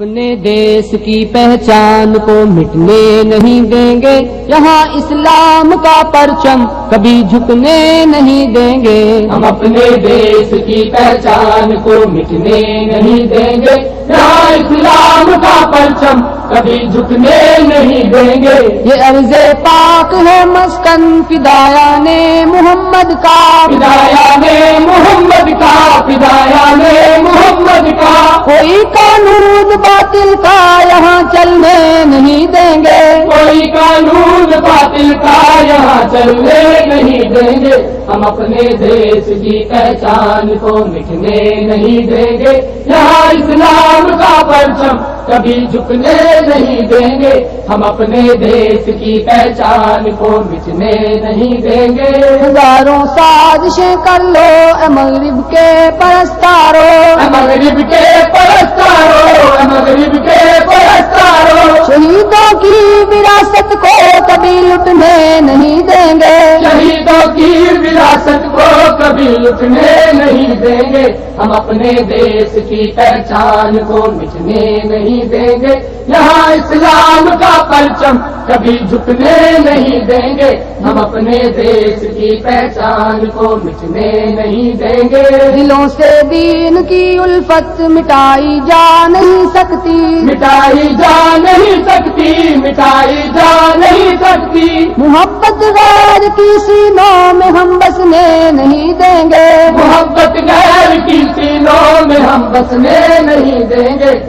اپنے دیس کی پہچان کو مٹنے نہیں دیں گے، یہاں اسلام کا پرچم کبھی جھکنے نہیں دیں گے۔ ہم اپنے دیس کی پہچان کو مٹنے نہیں دیں گے، یہاں اسلام کا پرچم کبھی جھکنے نہیں دیں گے۔ یہ عرض پاک ہے مسکن فدایان محمد کا، فدایان محمد کا، فدایان محمد کا۔ کوئی قانون باطل کا یہاں چلنے نہیں دیں گے، کوئی قانون باطل کا یہاں چلنے نہیں دیں گے۔ ہم اپنے دیس کی پہچان کو مٹنے نہیں دیں گے، یہاں اسلام کا پرچم کبھی جھکنے نہیں دیں گے۔ ہم اپنے دیس کی پہچان کو مٹنے نہیں دیں گے۔ ہزاروں سازشیں کر لو اے مغرب کے پرستارو، اے مغرب کے پرستارو، اے مغرب کے پرستارو۔ شہیدوں کی وراثت کو کبھی لٹنے نہیں دیں گے، شہیدوں کی وراثت کو کبھی لٹنے نہیں دیں گے۔ ہم اپنے دیس کی پہچان کو مٹنے نہیں دیں گے، یہاں اسلام کا پرچم کبھی جھکنے نہیں دیں گے۔ ہم اپنے دیس کی پہچان کو مٹنے نہیں دیں گے۔ دلوں سے دین کی الفت مٹائی جا نہیں سکتی، مٹائی جا نہیں سکتی، مٹائی جا نہیں سکتی۔ محبت غیر کی سینوں میں ہم بسنے نہیں دیں گے، محبت غیر کی سینوں میں ہم بسنے نہیں دیں گے۔